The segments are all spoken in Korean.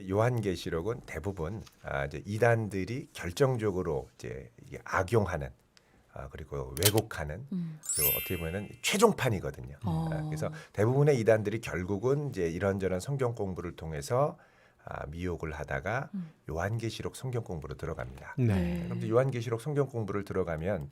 요한계시록은 대부분 이제 이단들이 결정적으로 이제 이게 악용하는 그리고 왜곡하는 그리고 어떻게 보면은 최종판이거든요. 그래서 대부분의 이단들이 결국은 이제 이런저런 성경 공부를 통해서 미혹을 하다가 요한계시록 성경 공부로 들어갑니다. 네. 그럼 이제 요한계시록 성경 공부를 들어가면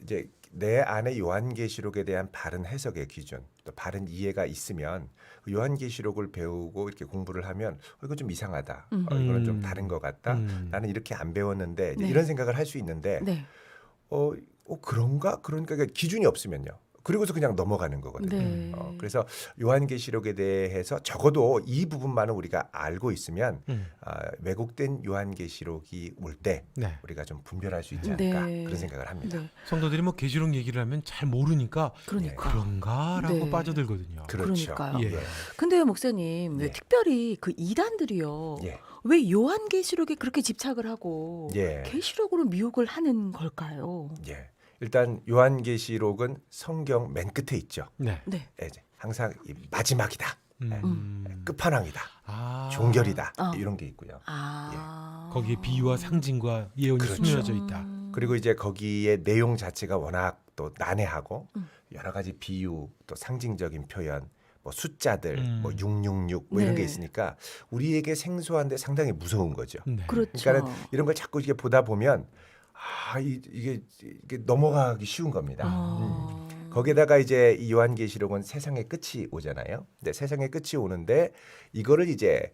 이제 내 안에 요한계시록에 대한 바른 해석의 기준, 또 바른 이해가 있으면 그 요한계시록을 배우고 이렇게 공부를 하면 이거 좀 이상하다, 이거는 좀 다른 것 같다. 나는 이렇게 안 배웠는데 이제 네. 이런 생각을 할 수 있는데 네. 그런가? 그러니까 기준이 없으면요. 그리고서 그냥 넘어가는 거거든요. 네. 그래서 요한계시록에 대해서 적어도 이 부분만은 우리가 알고 있으면 왜곡된 요한계시록이 올 때 네. 우리가 좀 분별할 수 있지 않을까 네. 그런 생각을 합니다. 네. 성도들이 뭐 계시록 얘기를 하면 잘 모르니까 그러니까. 그런가라고 네. 빠져들거든요. 그렇죠. 그러니까요. 예. 근데 목사님, 왜 예. 특별히 그 이단들이요. 예. 왜 요한계시록에 그렇게 집착을 하고 예. 계시록으로 미혹을 하는 걸까요? 예. 일단 요한계시록은 성경 맨 끝에 있죠. 네. 네. 이제 항상 이 마지막이다. 끝판왕이다. 아. 종결이다. 아. 이런 게 있고요. 거기에 비유와 상징과 예언이 그렇죠. 숨겨져 있다. 그리고 이제 거기에 내용 자체가 워낙 또 난해하고 여러 가지 비유 또 상징적인 표현 뭐 숫자들 뭐 666 뭐 이런 게 네. 있으니까 우리에게 생소한데 상당히 무서운 거죠. 네. 그렇죠. 그러니까는 이런 걸 자꾸 이게 보다 보면 이게 넘어가기 쉬운 겁니다. 거기에다가 이제 이 요한계시록은 세상의 끝이 오잖아요. 근데 세상의 끝이 오는데 이거를 이제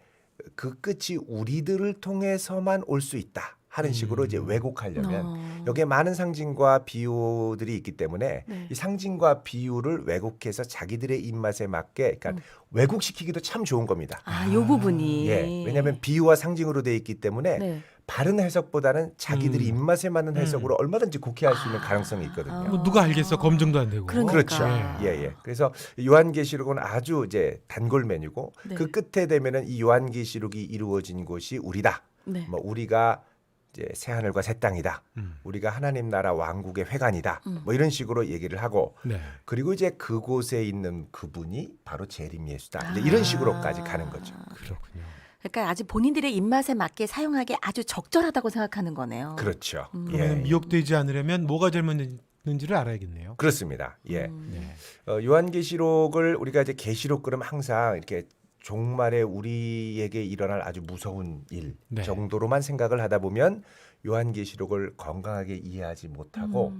그 끝이 우리들을 통해서만 올 수 있다 하는 식으로 이제 왜곡하려면 여기에 많은 상징과 비유들이 있기 때문에 네. 이 상징과 비유를 왜곡해서 자기들의 입맛에 맞게 그러니까 왜곡시키기도 참 좋은 겁니다. 요 부분이. 예, 왜냐하면 비유와 상징으로 되어 있기 때문에 네. 바른 해석보다는 자기들이 입맛에 맞는 해석으로 얼마든지 곡해할 수 있는 가능성이 있거든요. 뭐 누가 알겠어? 검증도 안 되고. 그러니까. 그렇죠. 예. 그래서 요한계시록은 아주 이제 단골 메뉴고 네. 그 끝에 되면은 이 요한계시록이 이루어진 곳이 우리다. 네. 뭐 우리가 이제 새 하늘과 새 땅이다. 우리가 하나님 나라 왕국의 회관이다. 뭐 이런 식으로 얘기를 하고 네. 그리고 이제 그곳에 있는 그분이 바로 재림 예수다. 이제 이런 식으로까지 가는 거죠. 그렇군요. 그러니까 아주 본인들의 입맛에 맞게 사용하기 아주 적절하다고 생각하는 거네요. 그렇죠. 그러면 미혹되지 않으려면 뭐가 잘못됐는지를 알아야겠네요. 그렇습니다. 예. 네. 요한계시록을 우리가 이제 계시록 그러면 항상 이렇게 종말에 우리에게 일어날 아주 무서운 일 네. 정도로만 생각을 하다 보면 요한계시록을 건강하게 이해하지 못하고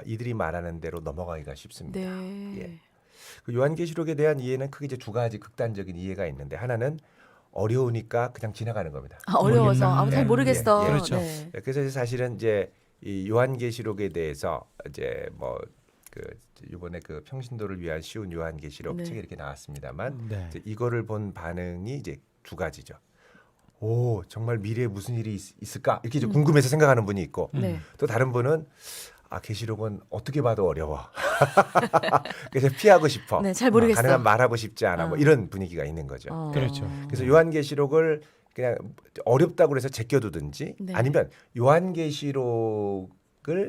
이들이 말하는 대로 넘어가기가 쉽습니다. 네. 예. 그 요한계시록에 대한 이해는 크게 이제 두 가지 극단적인 이해가 있는데 하나는 어려우니까 그냥 지나가는 겁니다. 어려워서 잘 예, 모르겠어. 예, 예. 그렇죠. 네. 그래서 이제 사실은 이제 이 요한계시록에 대해서 이제 뭐 그 이번에 그 평신도를 위한 쉬운 요한계시록 네. 책이 이렇게 나왔습니다만 네. 이제 이거를 본 반응이 이제 두 가지죠. 오 정말 미래에 무슨 일이 있을까 이렇게 이제 궁금해서 생각하는 분이 있고 네. 또 다른 분은 계시록은 어떻게 봐도 어려워. 그래서 피하고 싶어. 네, 잘 모르겠어. 가능한 말하고 싶지 않아. 뭐 이런 분위기가 있는 거죠. 그렇죠. 그래서 요한계시록을 그냥 어렵다고 해서 제껴두든지 네. 아니면 요한계시록을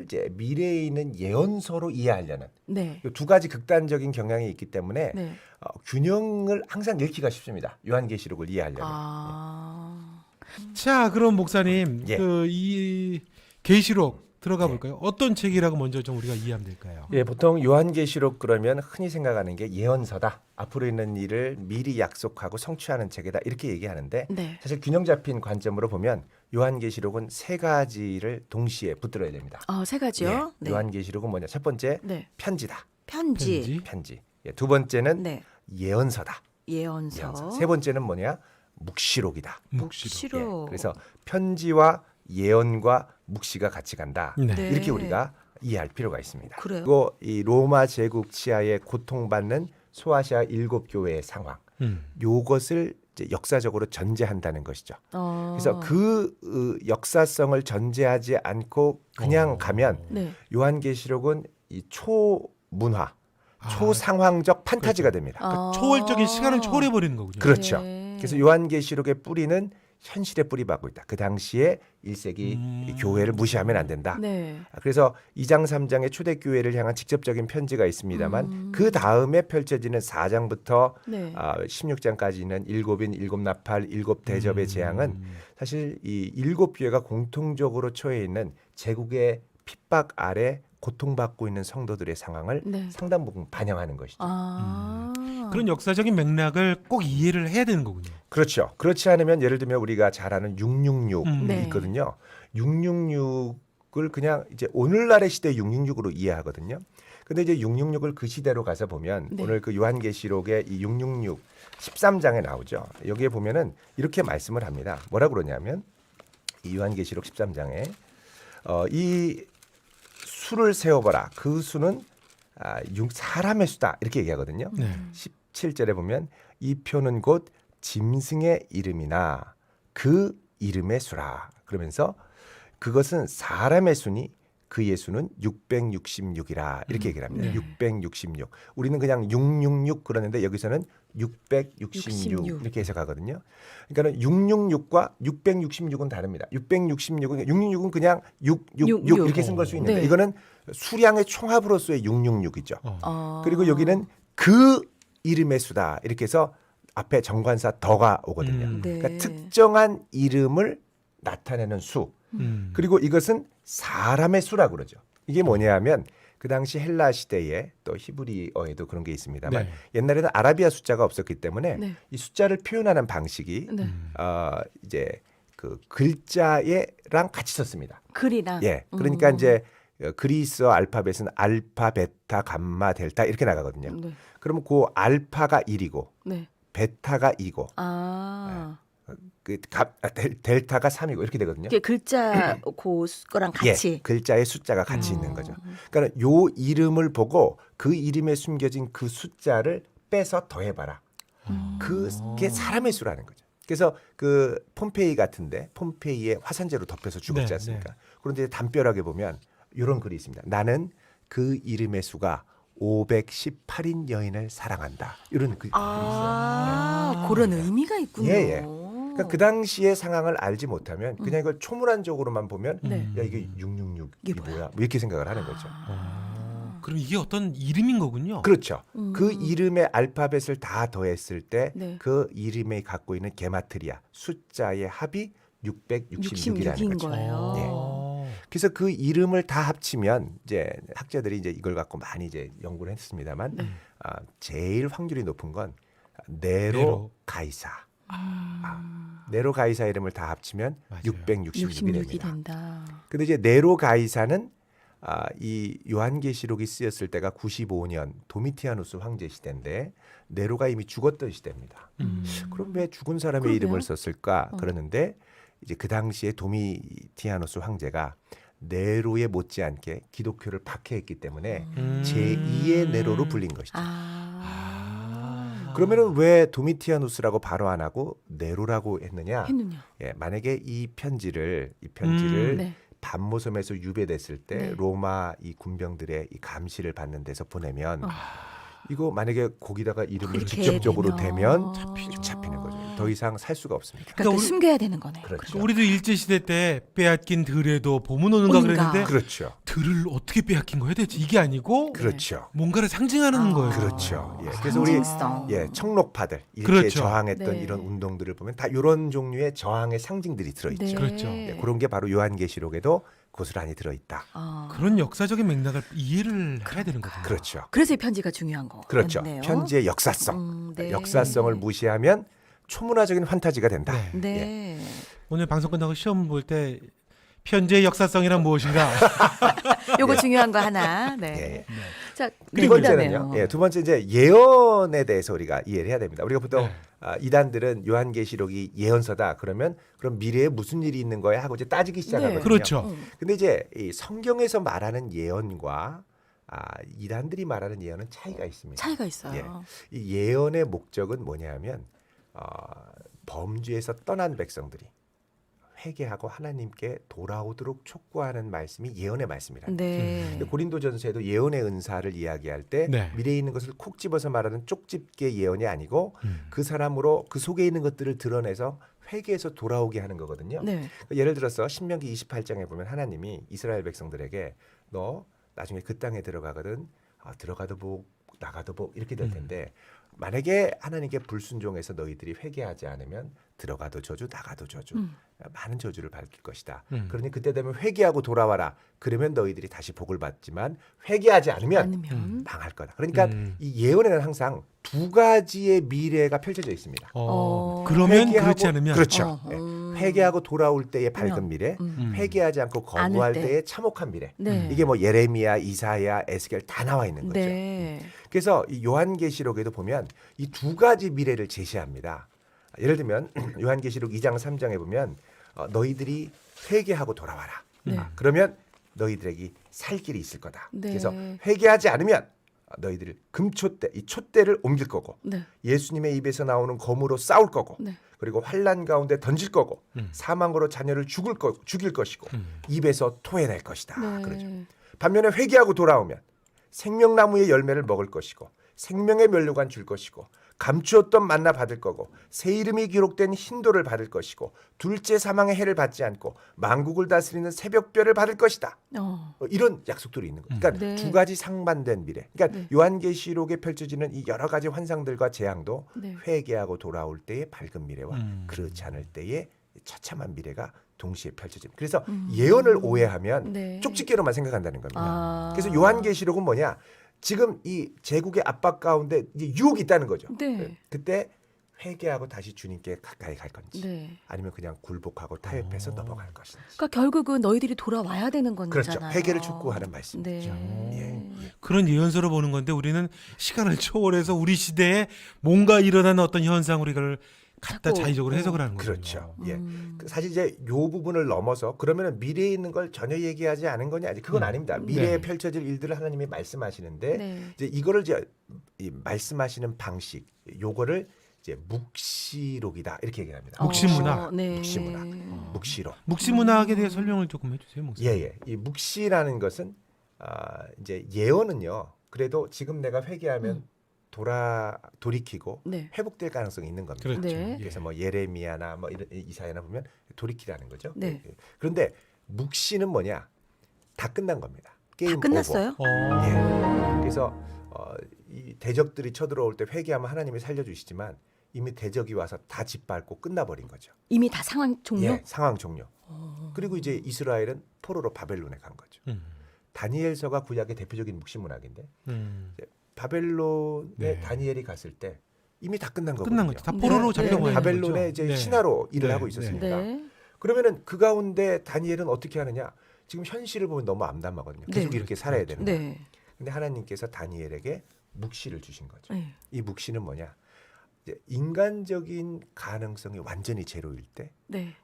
이제 미래에 있는 예언서로 이해하려는 네. 이두 가지 극단적인 경향이 있기 때문에 네. 균형을 항상 잃기가 쉽습니다. 요한계시록을 이해하려면. 자, 그럼 목사님, 예. 그 이 계시록 들어가 볼까요? 어떤 책이라고 먼저 좀 우리가 이해하면 될까요? 예, 보통 요한계시록 그러면 흔히 생각하는 게 예언서다. 앞으로 있는 일을 미리 약속하고 성취하는 책이다. 이렇게 얘기하는데 네. 사실 균형 잡힌 관점으로 보면 요한계시록은 세 가지를 동시에 붙들어야 됩니다. 세 가지요. 예, 네. 요한계시록은 뭐냐? 첫 번째 네. 편지다. 편지. 편지. 예, 두 번째는 네. 예언서다. 예언서. 예언서. 세 번째는 뭐냐? 묵시록이다. 묵시록. 예, 그래서 편지와 예언과 묵시가 같이 간다. 네. 네. 이렇게 우리가 이해할 필요가 있습니다. 그래요? 그리고 이 로마 제국 치하에 고통받는 소아시아 7교회의 상황, 요것을 이제 역사적으로 전제한다는 것이죠. 그래서 그 역사성을 전제하지 않고 그냥 가면 네. 요한계시록은 이 초문화, 초상황적 판타지가 됩니다. 그러니까 초월적인 시간을 초월해 버리는 거군요. 그렇죠. 네. 그래서 요한계시록의 뿌리는 현실에 뿌리박고 있다. 그 당시에 1세기 교회를 무시하면 안 된다. 네. 그래서 2장 3장의 초대교회를 향한 직접적인 편지가 있습니다만 그 다음에 펼쳐지는 4장부터 네. 16장까지는 일곱인, 일곱 나팔, 일곱 대접의 재앙은 사실 이 일곱 교회가 공통적으로 처해 있는 제국의 핍박 아래 고통받고 있는 성도들의 상황을 네. 상당 부분 반영하는 것이죠. 아. 그런 역사적인 맥락을 꼭 이해를 해야 되는 거군요. 그렇죠. 그렇지 않으면 예를 들면 우리가 잘 아는 666 네. 있거든요. 666을 그냥 이제 오늘날의 시대 666으로 이해하거든요. 근데 이제 666을 그 시대로 가서 보면 네. 오늘 그 요한계시록의 이 666 13장에 나오죠. 여기에 보면은 이렇게 말씀을 합니다. 뭐라 그러냐면 이 요한계시록 13장에 이 수를 세워봐라. 그 수는 사람의 수다 이렇게 얘기하거든요. 네. 17절에 보면 이 표는 곧 짐승의 이름이나 그 이름의 수라. 그러면서 그것은 사람의 수니 그의 수는 666이라 이렇게 얘기를 합니다. 네. 666. 우리는 그냥 666 그러는데 여기서는 666 이렇게 해석하거든요. 그러니까는 666과 666은 다릅니다. 666은 그냥 666 이렇게 쓴 걸 수 있는데 네. 이거는 수량의 총합으로서의 666이죠. 어. 그리고 여기는 그 이름의 수다 이렇게 해서 앞에 정관사 더가 오거든요. 네. 그러니까 특정한 이름을 나타내는 수. 그리고 이것은 사람의 수라 그러죠. 이게 뭐냐하면 그 당시 헬라 시대에 또 히브리어에도 그런 게 있습니다만 네. 옛날에는 아라비아 숫자가 없었기 때문에 네. 이 숫자를 표현하는 방식이 네. 이제 그 글자랑 같이 썼습니다. 글이랑. 예, 그러니까 이제 그리스어 알파벳은 알파, 베타, 감마, 델타 이렇게 나가거든요. 네. 그러면 그 알파가 1이고 네. 베타가 2고 아. 델타가 3이고 이렇게 되거든요. 이게 글자 거랑 같이. 예, 글자의 숫자가 같이 있는 거죠. 그러니까 요 이름을 보고 그 이름에 숨겨진 그 숫자를 빼서 더해봐라. 그게 사람의 수라는 거죠. 그래서 그 폼페이 같은데 폼페이에 화산재로 덮여서 죽었지 네, 않습니까? 그런데 담벼락에 보면 이런 글이 있습니다. 나는 그 이름의 수가 518인 여인을 사랑한다. 이런 글이 있어요. 그런 의미가 있군요. 예, 예. 그러니까 그 당시의 상황을 알지 못하면 그냥 이걸 초문안적으로만 보면 네. 야 이게 666이 이게 뭐야? 뭐야? 뭐 이렇게 생각을 하는 거죠. 그럼 이게 어떤 이름인 거군요. 그렇죠. 그 이름의 알파벳을 다 더했을 때 네. 그 이름이 갖고 있는 게마트리아 숫자의 합이 666이라는 66인 거죠. 거예요. 예. 그래서 그 이름을 다 합치면 이제 학자들이 이제 이걸 갖고 많이 이제 연구를 했습니다만 제일 확률이 높은 건 네로, 네로. 가이사. 네로 가이사 이름을 다 합치면 맞아요. 666이 66이 됩니다. 된다. 근데 이제 네로 가이사는 이 요한계시록이 쓰였을 때가 95년 도미티아누스 황제 시대인데 네로가 이미 죽었던 시대입니다. 그럼 왜 죽은 사람의 그러게요. 이름을 썼을까? 그러는데 이제 그 당시에 도미티아누스 황제가 네로에 못지않게 기독교를 박해했기 때문에 제2의 네로로 불린 것이죠. 그러면은 왜 도미티아누스라고 바로 안 하고 네로라고 했느냐? 했느냐? 예, 만약에 이 편지를 네. 반모섬에서 유배됐을 때 네. 로마 이 군병들의 이 감시를 받는 데서 보내면 이거 만약에 거기다가 이름을 그렇게 직접적으로 되면 대면 잡히는 거죠. 더 이상 살 수가 없습니다. 그러니까 우리- 숨겨야 되는 거네. 그렇죠. 우리도 일제 시대 때 빼앗긴 들에도 보문 오는가 오는가. 그랬는데 그렇죠. 들을 어떻게 빼앗긴 거예요? 대체 이게 아니고 그렇죠. 뭔가를 상징하는 거예요. 그렇죠. 예. 그래서 우리 상징성. 청록파들 이렇게 그렇죠. 저항했던 네. 이런 운동들을 보면 다 이런 종류의 저항의 상징들이 들어있죠. 네. 그렇죠. 예, 그런 게 바로 요한계시록에도 고스란히 들어있다. 그런 역사적인 맥락을 이해를 해야 되는 거군요. 그렇죠. 그래서 이 편지가 중요한 거. 그렇죠. 네 편지의 역사성. 네. 역사성을 무시하면 초문화적인 환타지가 된다. 네. 네. 오늘 방송 끝나고 시험 볼 때 편지의 역사성이란 무엇인가? 요거 중요한 거 하나. 네. 예. 자, 두 네, 번째는요. 그다음에요. 예, 두 번째 이제 예언에 대해서 우리가 이해를 해야 됩니다. 우리가 보통 네. 이단들은 요한계시록이 예언서다. 그러면 그럼 미래에 무슨 일이 있는 거야 하고 이제 따지기 시작하거든요. 그렇죠. 근데 이제 이 성경에서 말하는 예언과 이단들이 말하는 예언은 차이가 있습니다. 차이가 있어요. 이 예언의 목적은 뭐냐하면 범죄에서 떠난 백성들이 회개하고 하나님께 돌아오도록 촉구하는 말씀이 예언의 말씀이라. 네. 고린도전서에도 예언의 은사를 이야기할 때 네. 미래에 있는 것을 콕 집어서 말하는 쪽집게 예언이 아니고 그 사람으로 그 속에 있는 것들을 드러내서 회개해서 돌아오게 하는 거거든요. 네. 예를 들어서 신명기 28장에 보면 하나님이 이스라엘 백성들에게 너 나중에 그 땅에 들어가거든 들어가도 복 나가도 복 이렇게 될 텐데 만약에 하나님께 불순종해서 너희들이 회개하지 않으면 들어가도 저주 나가도 저주 많은 저주를 받을 것이다. 그러니 그때 되면 회개하고 돌아와라. 그러면 너희들이 다시 복을 받지만 회개하지 않으면 망할 거다. 그러니까 이 예언에는 항상 두 가지의 미래가 펼쳐져 있습니다. 그러면 회개하고- 그렇지 않으면 그렇죠. 네. 회개하고 돌아올 때의 밝은 미래, 음. 회개하지 않고 거부할 않을 때. 때의 참혹한 미래. 네. 이게 뭐 예레미야, 이사야, 에스겔 다 나와 있는 거죠. 네. 그래서 이 요한계시록에도 보면 이 두 가지 미래를 제시합니다. 예를 들면 요한계시록 2장 3장에 보면 너희들이 회개하고 돌아와라. 네. 그러면 너희들에게 살 길이 있을 거다. 네. 그래서 회개하지 않으면 너희들 금촛대, 이 촛대를 옮길 거고 네. 예수님의 입에서 나오는 검으로 싸울 거고 네. 그리고 환란 가운데 던질 거고 사망으로 자녀를 죽일 것이고 입에서 토해낼 것이다. 네. 그러죠. 반면에 회개하고 돌아오면 생명나무의 열매를 먹을 것이고 생명의 면류관 줄 것이고 감추었던 만나 받을 거고 새 이름이 기록된 흰돌을 받을 것이고 둘째 사망의 해를 받지 않고 만국을 다스리는 새벽별을 받을 것이다. 이런 약속들이 있는 거예요. 그러니까 네. 두 가지 상반된 미래. 그러니까 네. 요한계시록에 펼쳐지는 이 여러 가지 환상들과 재앙도 네. 회개하고 돌아올 때의 밝은 미래와 그렇지 않을 때의 처참한 미래가 동시에 펼쳐집니다. 그래서 예언을 오해하면 네. 쪽집게로만 생각한다는 겁니다. 아. 그래서 요한계시록은 뭐냐? 지금 이 제국의 압박 가운데 이제 유혹이 있다는 거죠. 네. 그때 회개하고 다시 주님께 가까이 갈 건지 네. 아니면 그냥 굴복하고 타협해서 넘어갈 것인지. 그러니까 결국은 너희들이 돌아와야 되는 거잖아요. 그렇죠. 회개를 촉구하는 말씀이죠. 네. 그런 예언서로 보는 건데 우리는 시간을 초월해서 우리 시대에 뭔가 일어나는 어떤 현상으로 이걸 갖다 자꾸, 자의적으로 해석을 하는 거죠. 그렇죠. 예. 그 사실 이제 요 부분을 넘어서 그러면 미래에 있는 걸 전혀 얘기하지 않은 거냐? 그건 아닙니다. 미래에 네. 펼쳐질 일들을 하나님이 말씀하시는데 네. 이제 이거를 이제 이 말씀하시는 방식, 요거를 이제 묵시록이다 이렇게 얘기합니다. 묵시문학. 네. 묵시문학. 묵시록. 묵시문학에 대해 설명을 조금 해주세요, 목사님. 예예. 이 묵시라는 것은 이제 예언은요. 그래도 지금 내가 회개하면 돌이키고 네. 회복될 가능성이 있는 겁니다. 그렇죠. 네. 그래서 뭐 예레미야나 뭐 이런 이사야나 보면 돌이키라는 거죠. 네. 그런데 묵시는 뭐냐? 다 끝난 겁니다. 게임 다 끝났어요? 오버. 예. 그래서 이 대적들이 쳐들어올 때 회개하면 하나님이 살려주시지만 이미 대적이 와서 다 짓밟고 끝나버린 거죠. 이미 다 상황 종료? 예, 상황 종료. 그리고 이제 이스라엘은 포로로 바벨론에 간 거죠. 다니엘서가 구약의 대표적인 묵시 문학인데 바벨론에 네. 다니엘이 갔을 때 이미 다 끝난 거거든요. 끝난 거죠. 다 포로로 네. 잡혀가는 네. 바벨론의 거죠. 이제 네. 신하로 일을 네. 하고 있었으니까. 네. 그러면은 그 가운데 다니엘은 어떻게 하느냐? 지금 현실을 보면 너무 암담하거든요. 계속 네. 이렇게 살아야 되는 거예요. 네. 근데 하나님께서 다니엘에게 묵시를 주신 거죠. 네. 이 묵시는 뭐냐? 이제 인간적인 가능성이 완전히 제로일 때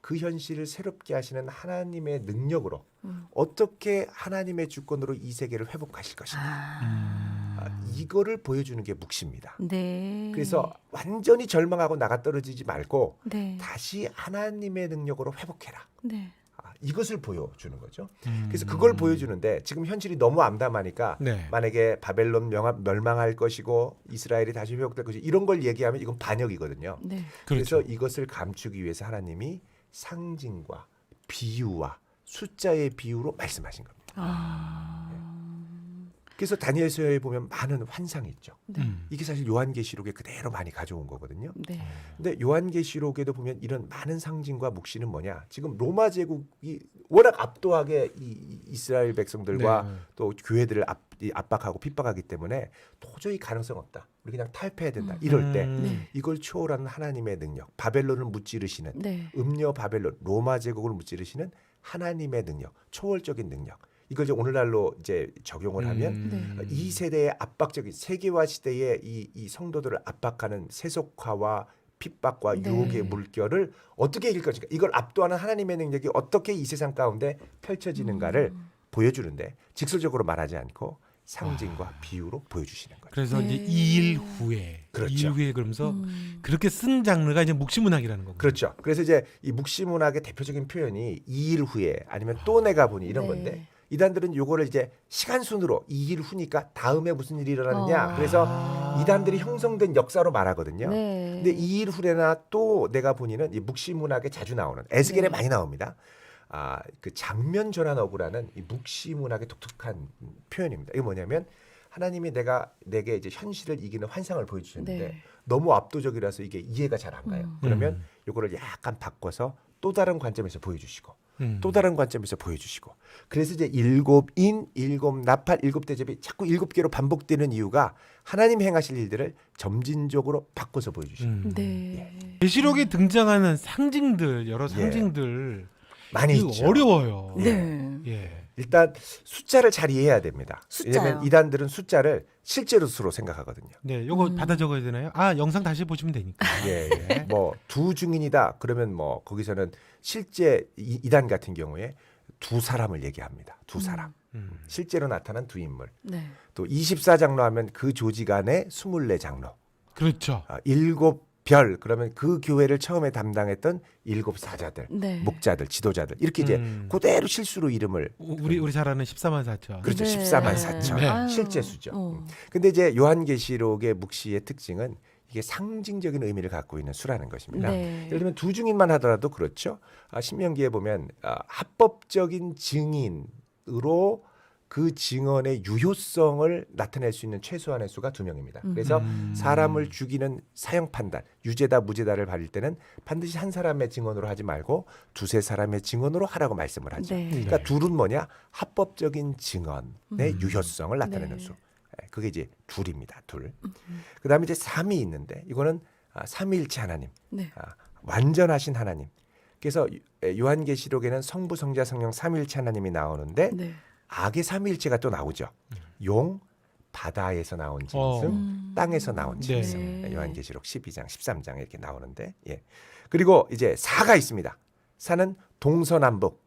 그 네. 현실을 새롭게 하시는 하나님의 능력으로 음. 어떻게 하나님의 주권으로 이 세계를 회복하실 것인가. 이거를 보여주는 게 묵시입니다. 네. 그래서 완전히 절망하고 나가 떨어지지 말고 네. 다시 하나님의 능력으로 회복해라. 네. 이것을 보여주는 거죠. 그래서 그걸 보여주는데 지금 현실이 너무 암담하니까 네. 만약에 바벨론 멸망할 것이고 이스라엘이 다시 회복될 것이 이런 걸 얘기하면 이건 반역이거든요. 네. 그렇죠. 그래서 이것을 감추기 위해서 하나님이 상징과 비유와 숫자의 비유로 말씀하신 겁니다. 그래서 다니엘서에 보면 많은 환상이 있죠. 네. 이게 사실 요한계시록에 그대로 많이 가져온 거거든요. 네. 근데 요한계시록에도 보면 이런 많은 상징과 묵시는 뭐냐? 지금 로마 제국이 워낙 압도하게 이 이스라엘 백성들과 네. 또 교회들을 압박하고 핍박하기 때문에 도저히 가능성 없다. 우리 그냥 탈패해야 된다. 이럴 때 네. 이걸 초월하는 하나님의 능력, 바벨론을 무찌르시는 네. 음녀 바벨론, 로마 제국을 무찌르시는 하나님의 능력, 초월적인 능력. 이걸 이제 오늘날로 이제 적용을 하면 네. 이 세대의 압박적인 세계화 시대의 이 성도들을 압박하는 세속화와 핍박과 네. 유혹의 물결을 어떻게 이길 것인가? 이걸 압도하는 하나님의 능력이 어떻게 이 세상 가운데 펼쳐지는가를 보여주는데 직설적으로 말하지 않고 상징과 비유로 보여주시는 거죠. 그래서 네. 이제 2일 후에, 그렇죠. 2일 후에 그러면서 그렇게 쓴 장르가 이제 묵시문학이라는 거고. 그렇죠. 그래서 이제 이 묵시문학의 대표적인 표현이 2일 후에 아니면 또 내가 보니 이런 네. 건데 이단들은 요거를 이제 시간 순으로 2일 후니까 다음에 무슨 일이 일어나느냐. 어. 그래서 이단들이 형성된 역사로 말하거든요. 네. 근데 2일 후에나 또 내가 보니는 이 묵시문학에 자주 나오는 에스겔에 네. 많이 나옵니다. 그 장면 전환 어구라는 이 묵시문학의 독특한 표현입니다. 이게 뭐냐면 하나님이 내게 이제 현실을 이기는 환상을 보여주셨는데 네. 너무 압도적이라서 이게 이해가 잘 안 가요. 그러면 요거를 약간 바꿔서 또 다른 관점에서 보여주시고 또 다른 관점에서 보여주시고 그래서 이제 7인, 7나팔, 7대접이 자꾸 7개로 반복되는 이유가 하나님 행하실 일들을 점진적으로 바꿔서 보여주시는 네. 계시록에 등장하는 상징들 여러 상징들 많이 이거 있죠. 어려워요. 네. 예. 일단 숫자를 잘 이해해야 됩니다. 숫자요? 왜냐하면 이단들은 숫자를 실제로 수로 생각하거든요. 네, 요거 받아 적어야 되나요? 영상 다시 보시면 되니까. 예, 예. 뭐 두 중인이다. 그러면 뭐 거기서는 실제 이단 같은 경우에 두 사람을 얘기합니다. 두 사람. 실제로 나타난 두 인물. 네. 또 24장로 하면 그 조직 안에 24장로. 그렇죠. 7별 그러면 그 교회를 처음에 담당했던 7사자들, 네. 목자들, 지도자들 이렇게 이제 그대로 실수로 이름을 우리 잘 아는 14만 4천. 그렇죠. 네. 14만 4천 네. 아유. 실제 수죠. 어. 근데 이제 요한계시록의 묵시의 특징은 이게 상징적인 의미를 갖고 있는 수라는 것입니다. 네. 예를 들면 두 증인만 하더라도 그렇죠. 신명기에 보면 합법적인 증인으로 그 증언의 유효성을 나타낼 수 있는 최소한의 수가 2명입니다. 그래서 사람을 죽이는 사형 판단, 유죄다 무죄다를 받을 때는 반드시 한 사람의 증언으로 하지 말고 2-3사람의 증언으로 하라고 말씀을 하죠. 네. 그러니까 둘은 뭐냐? 합법적인 증언의 유효성을 나타내는 네. 수. 그게 이제 둘입니다. 둘. 그다음에 이제 3이 있는데 이거는 삼위일체 하나님. 네. 완전하신 하나님. 그래서 요한계시록에는 성부, 성자, 성령 삼위일체 하나님이 나오는데 네. 악의 삼위일체가 또 나오죠. 용, 바다에서 나온 짐승, 땅에서 나온 짐승. 네. 요한계시록 12장, 13장 이렇게 나오는데, 예. 그리고 이제 4가 있습니다. 4는 동서남북,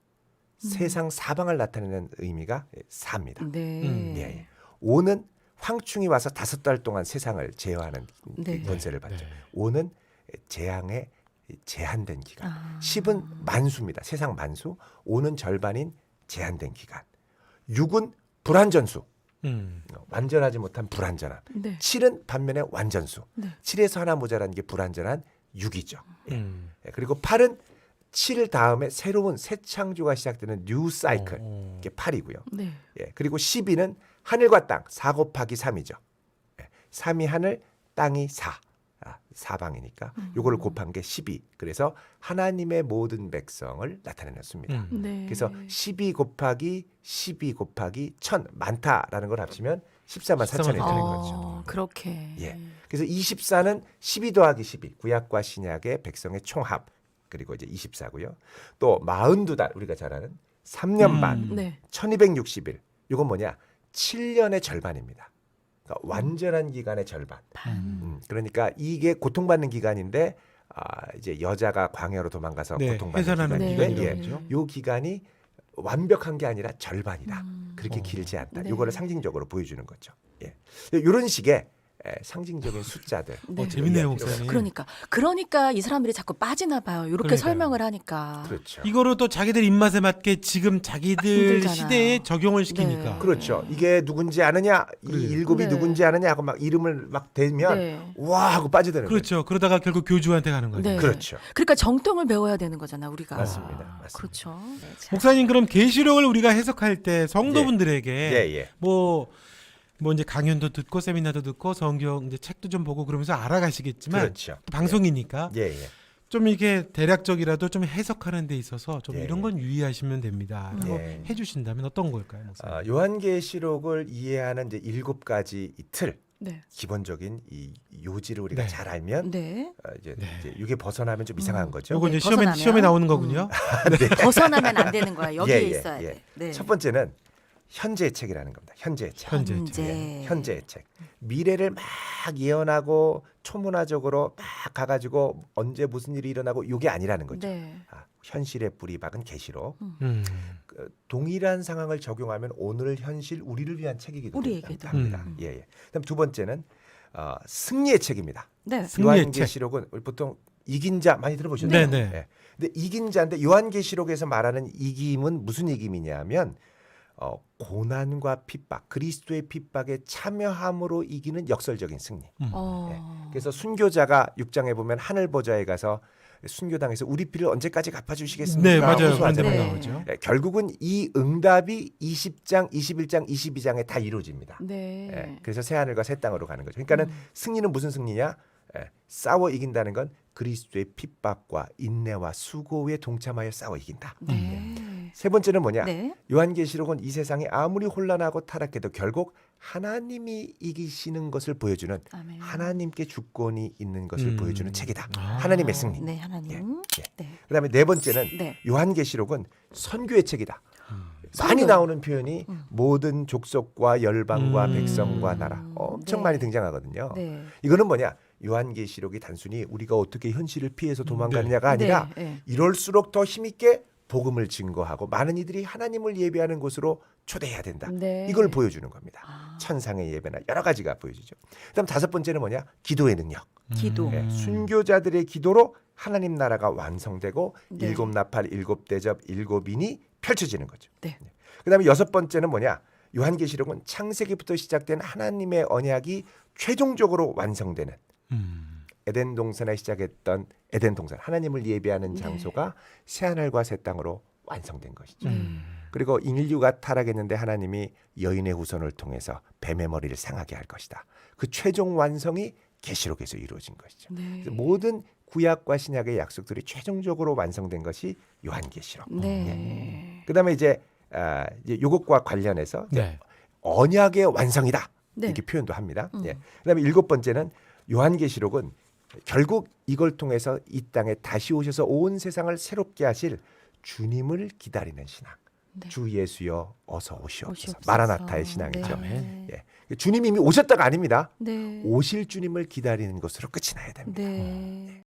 세상 사방을 나타내는 의미가 4입니다. 네. 예, 예. 5는 황충이 와서 5달 동안 세상을 제어하는 네. 권세를 받죠. 네. 5는 재앙의 제한된 기간. 아. 10은 만수입니다. 세상 만수. 5는 절반인 제한된 기간. 6은 불완전수. 완전하지 못한 불완전함. 네. 7은 반면에 완전수. 네. 7에서 하나 모자란 게 불완전한 6이죠. 예. 음. 그리고 8은 7 다음에 새로운 새 창조가 시작되는 뉴 사이클. 이게 8이고요. 네. 예. 그리고 12는 하늘과 땅 4 곱하기 3이죠. 예. 3이 하늘, 땅이 4. 사방이니까 요거를 곱한 게 12. 그래서 하나님의 모든 백성을 나타내는 수입니다. 네. 그래서 12 곱하기 12 곱하기 1000 많다라는 걸 합치면 14만 4천이 되는 거죠. 그렇게. 예. 그래서 24는 12 더하기 12 구약과 신약의 백성의 총합. 그리고 이제 24고요. 또 42달 우리가 잘 아는 3년 반 네. 1260일. 이건 뭐냐? 7년의 절반입니다. 그러니까 완전한 기간의 절반. 그러니까 이게 고통받는 기간인데 이제 여자가 광야로 도망가서 네, 고통받는 해산하는 기간인데 기간이라고 하죠. 요 기간이 완벽한 게 아니라 절반이다. 그렇게 길지 않다. 네. 요거를 상징적으로 보여주는 거죠. 예. 이런 식의 상징적인 숫자들. 네. 재밌네요, 이해할 필요가 목사님. 그러니까 이 사람들이 자꾸 빠지나 봐요. 이렇게 그러니까요. 설명을 하니까. 그렇죠. 이거를 또 자기들 입맛에 맞게 지금 자기들 힘들잖아요. 시대에 적용을 시키니까. 네. 그렇죠. 이게 누군지 아느냐, 이 그래요. 일곱이 네. 누군지 아느냐 하고 막 이름을 막 대면 네. 와 하고 빠져드는 거죠. 그렇죠. 그러다가 결국 교주한테 가는 거죠. 네. 그렇죠. 그러니까 정통을 배워야 되는 거잖아, 우리가. 맞습니다. 맞습니다. 그렇죠. 네, 자. 목사님 그럼 계시록을 우리가 해석할 때 성도분들에게 예. 뭐 이제 강연도 듣고 세미나도 듣고 성경 이제 책도 좀 보고 그러면서 알아가시겠지만 그렇죠. 또 방송이니까 예. 좀 이게 대략적이라도 좀 해석하는 데 있어서 좀 예. 이런 건 유의하시면 됩니다. 라고 예. 해주신다면 어떤 걸까요, 목사님? 요한계시록을 이해하는 이제 7가지 이 틀, 네. 기본적인 이 요지를 우리가 네. 잘 알면 네. 이제 네. 이게 벗어나면 좀 이상한 거죠. 요거 이제 벗어나면? 시험에 나오는 거군요. 벗어나면 안 되는 거야. 여기에 예. 있어야 돼. 네. 첫 번째는 현재의 책이라는 겁니다. 현재의 책. 현재의 책. 현재의 책. 미래를 막 예언하고 초문화적으로 막 가가지고 언제 무슨 일이 일어나고 이게 아니라는 거죠. 네. 현실의 뿌리 박은 계시록. 음. 동일한 상황을 적용하면 오늘 현실 우리를 위한 책이기도 우리에게도. 합니다. 예. 그다음 두 번째는 승리의 책입니다. 네. 승리의 요한계시록은 보통 이긴 자 많이 들어보셨죠? 네, 네. 예. 근데 이긴 자인데 요한계시록에서 말하는 이김은 무슨 이김이냐면 고난과 핍박, 그리스도의 핍박에 참여함으로 이기는 역설적인 승리. 그래서 순교자가 6장에 보면 하늘 보좌에 가서 순교당에서 우리 피를 언제까지 갚아주시겠습니까? 네, 맞아요. 그런 호소하잖아요. 데만 네. 나오죠. 결국은 이 응답이 20장, 21장, 22장에 다 이루어집니다. 네. 그래서 새 하늘과 새 땅으로 가는 거죠. 그러니까는 승리는 무슨 승리냐? 싸워 이긴다는 건 그리스도의 핍박과 인내와 수고에 동참하여 싸워 이긴다. 네. 세 번째는 뭐냐? 네. 요한계시록은 이 세상이 아무리 혼란하고 타락해도 결국 하나님이 이기시는 것을 보여주는 아멘. 하나님께 주권이 있는 것을 보여주는 책이다. 아. 하나님의 승리. 네, 하나님. 네. 그다음에 네 번째는 네. 요한계시록은 선교의 책이다. 선교. 많이 나오는 표현이 모든 족속과 열방과 백성과 나라 엄청 네. 많이 등장하거든요. 네. 이거는 뭐냐? 요한계시록이 단순히 우리가 어떻게 현실을 피해서 도망가느냐가 아니라 네. 이럴수록 더 힘있게 복음을 증거하고 많은 이들이 하나님을 예배하는 곳으로 초대해야 된다. 네. 이걸 보여주는 겁니다. 아. 천상의 예배나 여러 가지가 보여지죠. 그다음 다섯 번째는 뭐냐? 기도의 능력. 기도. 순교자들의 기도로 하나님 나라가 완성되고 네. 일곱 나팔, 일곱 대접, 일곱 인이 펼쳐지는 거죠. 네. 그다음에 여섯 번째는 뭐냐? 요한계시록은 창세기부터 시작된 하나님의 언약이 최종적으로 완성되는 에덴 동산에 시작했던 에덴 동산, 하나님을 예배하는 네. 장소가 새하늘과 새 땅으로 완성된 것이죠. 그리고 인류가 타락했는데 하나님이 여인의 후손을 통해서 뱀의 머리를 상하게 할 것이다. 그 최종 완성이 계시록에서 이루어진 것이죠. 네. 그래서 모든 구약과 신약의 약속들이 최종적으로 완성된 것이 요한계시록. 네. 그다음에 이제 이것과 관련해서 네. 언약의 완성이다. 네. 이렇게 표현도 합니다. 그다음에 일곱 번째는 요한계시록은 결국 이걸 통해서 이 땅에 다시 오셔서 온 세상을 새롭게 하실 주님을 기다리는 신앙. 네. 주 예수여 어서 오시옵소서. 오시옵소서. 마라나타의 신앙이죠. 네. 예. 주님이 이미 오셨다가 아닙니다. 네. 오실 주님을 기다리는 것으로 끝이 나야 됩니다. 네.